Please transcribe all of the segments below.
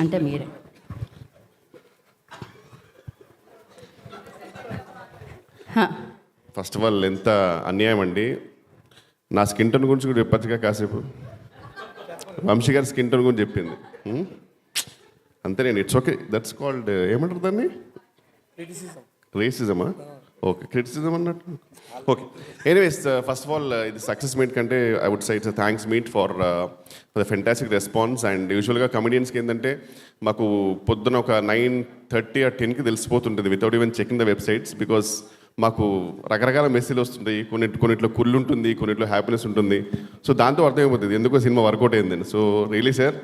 అంటే మీరే. First of all ఎంత అన్యాయం అండి. నా స్కిన్ టోన్ గురించి కూడా చెప్పచ్చుగా కాసేపు. వంశీ గారి స్కిన్ టోన్ గురించి చెప్పింది అంతే. నేను ఇట్స్ ఓకే, దట్స్ కాల్డ్ ఏమంటారు దాన్ని, రేసిజమా? ఓకే, క్రిటిసిజం అన్నట్టు. Okay, anyways first of all ఇది సక్సెస్ మీట్ కంటే I would say it's thanks meet for the fantastic response. And యూజువల్గా కమెడియన్స్కి ఏంటంటే మాకు పొద్దున ఒక 9:30 or 10కి తెలిసిపోతుంటుంది without even checking the websites. Because మాకు రకరకాల మెసేజ్లు వస్తుంటాయి. కొన్నిట్లో కుళ్ళు ఉంటుంది, కొన్నిట్లో హ్యాపీనెస్ ఉంటుంది. సో దాంతో అర్థమైపోతుంది ఎందుకో సినిమా వర్కౌట్ అయిందని. So really sir,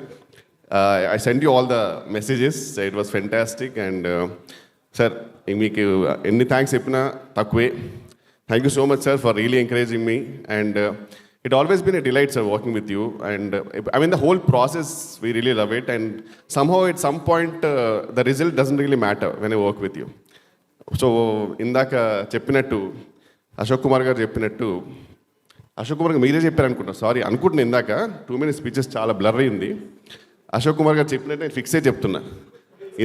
I send you all the messages, it was fantastic. And sir మీకు ఎన్ని థ్యాంక్స్ చెప్పినా తక్కువే. Thank you so much sir for really encouraging me. And it always been a delight sir working with you. And I mean the whole process we really love it. And somehow at some point the result doesn't really matter when I work with you. So ఇందాక చెప్పినట్టు అశోక్ కుమార్ గారు చెప్పినట్టు, అశోక్ కుమార్ గారు మీరే చెప్పారు అనుకుంటా, sorry అనుకుంటున్నా, ఇందాక 2 minutes స్పీచెస్ చాలా బ్లర్ అయింది. అశోక్ కుమార్ గారు చెప్పినట్టు నేను ఫిక్స్ అయ్యి చెప్తున్నా,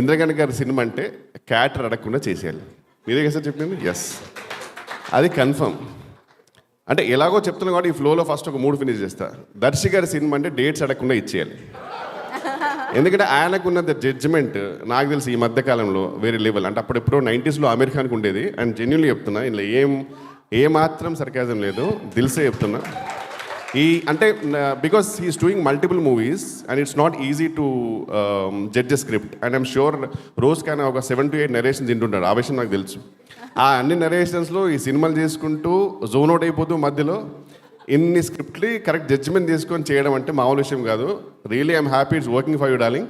ఇంద్రగణ్ గారి సినిమా అంటే క్యాటర్ అడగకుండా చేసేయాలి. మీరే కదా సార్ చెప్పింది? ఎస్, అది కన్ఫర్మ్. అంటే ఎలాగో చెప్తున్నా కాబట్టి ఈ ఫ్లోలో ఫస్ట్ ఒక 3 ఫినిష్ చేస్తా. దర్శి గారి సినిమా అంటే డేట్స్ అడగకుండా ఇచ్చేయాలి. ఎందుకంటే ఆయనకున్న జడ్జిమెంట్ నాకు తెలిసి ఈ మధ్యకాలంలో వేరే లెవెల్. అంటే అప్పుడెప్పుడో 90s అమీర్ ఖాన్కి ఉండేది. అండ్ జెన్యున్లీ చెప్తున్నా, ఇందులో ఏమాత్రం సర్కాజం లేదు, దిల్సే చెప్తున్నా. అంటే because he's doing multiple movies and it's not easy to judge script. And I'm sure రోజ్ కానీ ఒక 7 to 8 నరేషన్స్ తింటుంటాడు, ఆ విషయం నాకు తెలుసు. ఆ అన్ని నరేషన్స్లో ఈ సినిమాలు చేసుకుంటూ జోన్ అవుట్ అయిపోతూ మధ్యలో ఇన్ని స్క్రిప్ట్లు కరెక్ట్ జడ్జిమెంట్ తీసుకొని చేయడం అంటే మామూలు విషయం కాదు. Really I'm happy it's working for you darling.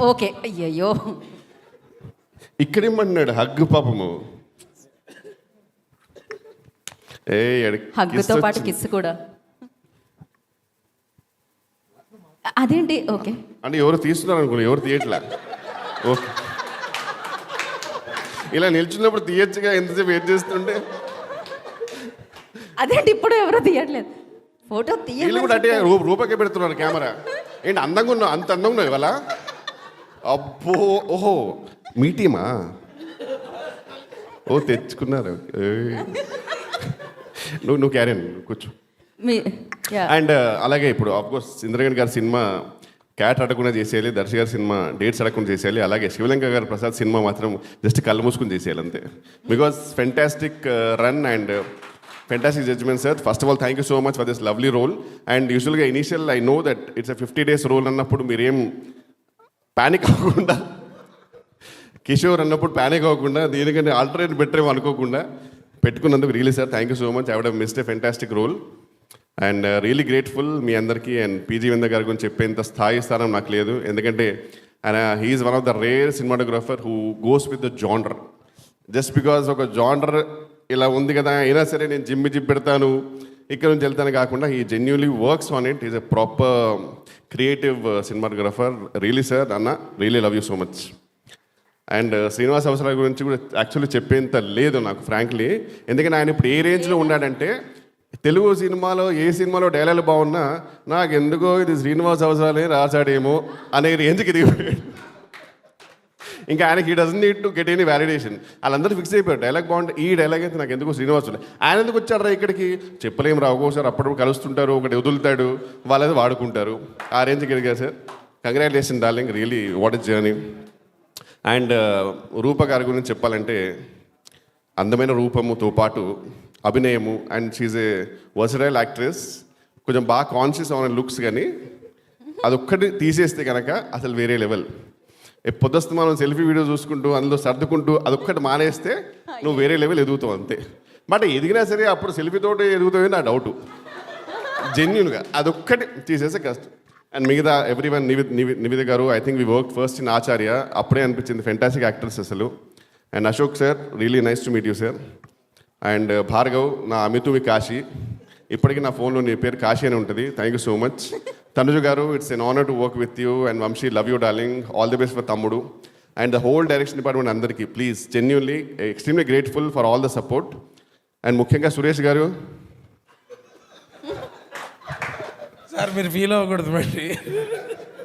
Okay, అయ్యయ్యో ఇక్కడేమన్నాడు హగ్గు పాపము. హగ్గుతో పాటు కిస్ కూడా. అదేంటి? ఓకే అంటే ఎవరు తీస్తున్నారు అనుకున్నా, ఎవరు తీయట్లా. ఓకే, ఇలా నిల్చున్నప్పుడు తీయచ్చుగా, ఎంతసేపు వెయిట్ చేస్తుంటే. అదేంటి ఇప్పుడు ఎవరో తీయట్లేదు ఫోటో వీళ్ళు కూడా అంటే రూపకే పెడుతున్నారు కెమెరా. ఏంటి అందంగా ఉన్నావు, అంత అందంగా ఉన్నావు ఇవాళ. అబ్బో, ఓహో మీ టీమా? ఓ తెచ్చుకున్నారు. నువ్వు క్యారియన్ కూర్చో. అండ్ అలాగే ఇప్పుడు ఆఫ్కోర్స్ ఇంద్రగణ్ గారి సినిమా క్యాట్ అడగకుండా చేసేయాలి, దర్శి గారి సినిమా డేట్స్ అడగకుండా చేసేయాలి. అలాగే శివలంక గారు ప్రసాద్ సినిమా మాత్రం జస్ట్ కళ్ళు మూసుకుని చేసేయాలి అంతే. Because fantastic run and fantastic judgement sir. First of all thank you so much for this lovely role. And యూజువల్గా initial I know that it's 50 days role అన్నప్పుడు మీరేం ప్యానిక్ అవ్వకుండా, కిషోర్ అన్నప్పుడు ప్యానిక్ అవ్వకుండా, దీనికంటే ఆల్టర్నేట్ బెటర్ ఏమో అనుకోకుండా పెట్టుకున్నందుకు really sir thank you so much. I would have missed a fantastic role and really grateful మీ అందరికీ. అండ్ పీజీ వింద గారి గురించి చెప్పేంత స్థానం నాకు లేదు, ఎందుకంటే ఆయన he's one of the rare cinematographer who goes with the genre. Just because ఒక జానర్ ఇలా ఉంది కదా అయినా సరే నేను జిమ్ పెడతాను, ఇక్కడ నుంచి వెళ్తాను కాకుండా he genuinely works on it. Is a proper creative cinematographer. Really sir అన్న, really love you so much. And Srinivas Avasarala గురించి కూడా యాక్చువల్లీ చెప్పేంత లేదు నాకు ఫ్రాంక్లీ, ఎందుకంటే ఆయన ఇప్పుడు ఏ రేంజ్లో ఉన్నాడంటే తెలుగు సినిమాలో ఏ సినిమాలో డైలాగ్ బాగున్నా నాకు ఎందుకో ఇది శ్రీనివాస్ అవసరాలే రాశాడేమో అనే రేంజ్కి దిగిపోయాడు. ఇంకా ఆయనకి ఈ doesn't need to get any validation. వాళ్ళందరూ ఫిక్స్ అయిపోయారు డైలాగ్ బాగుంటే ఈ డైలాగ్ అయితే నాకు ఎందుకు శ్రీనివాస్ ఉండే. ఆయన ఎందుకు వచ్చారా ఇక్కడికి చెప్పలేము రా, ఒక్కోసారి అప్పుడప్పుడు కలుస్తుంటారు, ఒకటి వదులుతాడు, వాళ్ళది వాడుకుంటారు. ఆ రేంజ్కి ఎదిగారు sir. Congratulation darling, really what is journey. And Roopa గారి గురించి చెప్పాలంటే అందమైన రూపముతో పాటు అభినయము, and she's a versatile actress. కొంచెం బాగా కాన్షియస్ అవున లుక్స్, కానీ అదొక్కటి తీసేస్తే కనుక అసలు వేరే లెవెల్. పొద్దుస్తూ మనం సెల్ఫీ వీడియో చూసుకుంటూ అందులో సర్దుకుంటూ అదొక్కటి మానేస్తే నువ్వు వేరే లెవెల్ ఎదుగుతావు అంతే. బట్ ఎదిగినా సరే అప్పుడు సెల్ఫీతోటి ఎదుగుతావే నా డౌటు జెన్యున్గా. అదొక్కటి తీసేస్తే కష్టం. అండ్ మిగతా ఎవ్రీ వన్, నివేద గారు I think we work first in Acharya, అప్పుడే అనిపించింది ఫెంటాస్టిక్ యాక్టర్స్ అసలు. And Ashok sir, really nice to meet you sir. And Bhargav, నా అమితువి కాశీ, ఇప్పటికీ నా ఫోన్లో నీ పేరు కాశీ అని ఉంటుంది, thank you so much. Tanuja గారు, it's an honour to work with you. And Vamsi, love you darling, all the best for తమ్ముడు. And the whole direction department అందరికీ please genuinely extremely grateful for all the support. And ముఖ్యంగా సురేష్ గారు, sir మీరు feel అవ్వకూడదు మరి.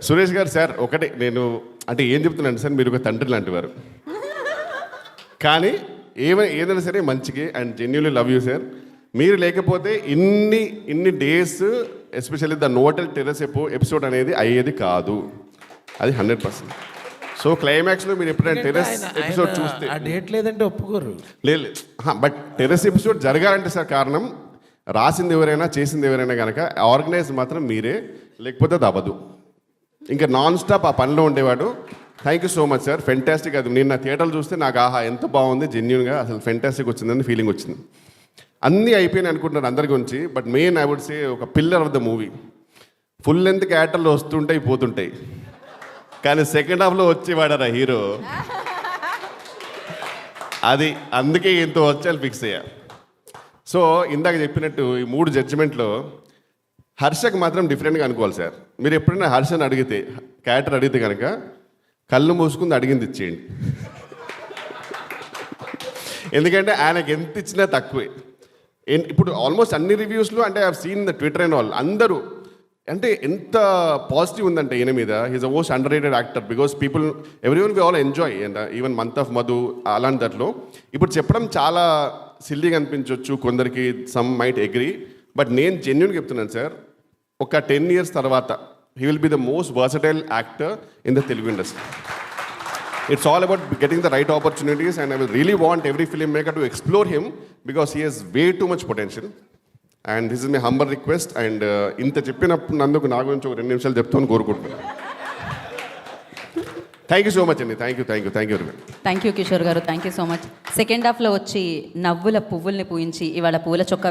సురేష్ గారు sir ఒకటే నేను అంటే ఏం చెప్తున్నాను సార్, మీరు ఒక తండ్రి లాంటి వారు, కానీ ఏదైనా సరే మంచికి and genuinely love you sir. మీరు లేకపోతే ఇన్ని డేస్ ఎస్పెషల్లీ ద నోటల్ టెర్రస్ ఎపిసోడ్ అనేది అయ్యేది కాదు, అది 100%. సో క్లైమాక్స్లో మీరు ఎప్పుడైనా టెర్రస్ ఎపిసోడ్ చూస్తే ఆ డేట్ లేదంటే ఒప్పుకోరు. లేదు, బట్ టెర్రస్ ఎపిసోడ్ జరగాలంటే సార్ కారణం రాసింది ఎవరైనా చేసింది ఎవరైనా కనుక ఆర్గనైజ్ మాత్రం మీరే, లేకపోతే అది అవ్వదు. ఇంకా నాన్ స్టాప్ ఆ పనిలో ఉండేవాడు. Thank you so much sir, fantastic. అది నేను నా థియేటర్లు చూస్తే నాకు ఆహా ఎంత బాగుంది, జెన్యున్గా అసలు ఫెంటాస్టిక్ వచ్చిందని ఫీలింగ్ వచ్చింది. అన్నీ అయిపోయినాయి అనుకుంటున్నారు అందరి గురించి, but main I would say ఒక pillar of the movie. Full length క్యారెక్టర్లు వస్తుంటాయి పోతుంటాయి, కానీ సెకండ్ హాఫ్లో వచ్చేవాడరా హీరో, అది అందుకే ఇంత వచ్చాను ఫిక్స్ అయ్యా. సో ఇందాక చెప్పినట్టు ఈ 3 జడ్జిమెంట్లో హర్షకు మాత్రం డిఫరెంట్గా అనుకోవాలి సార్. మీరు ఎప్పుడైనా హర్షని అడిగితే, క్యారెక్టర్ అడిగితే కనుక కళ్ళు మూసుకుంది అడిగింది ఇచ్చేయండి, ఎందుకంటే ఆయనకి ఎంత ఇచ్చినా తక్కువే. ఇప్పుడు ఆల్మోస్ట్ అన్ని రివ్యూస్లో అంటే I have seen the Twitter and all, అందరూ అంటే ఎంత పాజిటివ్ ఉందంటే ఈయన మీద. He's a most underrated actor because people everyone we all enjoy, and even Month of Madhu అలాంటి దాంట్లో. ఇప్పుడు చెప్పడం చాలా సిల్లీగా అనిపించవచ్చు కొందరికి, సమ్ మైట్ అగ్రీ, బట్ నేను జెన్యున్గా చెప్తున్నాను సార్, ఒక 10 years తర్వాత he will be the most versatile actor in the Telugu industry. It's all about getting the right opportunities, and I will really want every filmmaker to explore him because he has way too much potential. And this is my humble request. And ఇంత చెప్పినందుకు నా గురించి ఒక 2 నిమిషాలు చెప్తాను కోరుకుంటున్నాను. Thank you so much అండి, thank you very much. Thank you Kishore గారు, thank you so much. Second హాఫ్లో వచ్చి నవ్వుల పువ్వుల్ని పూయించి ఇవాళ పూల చొక్కా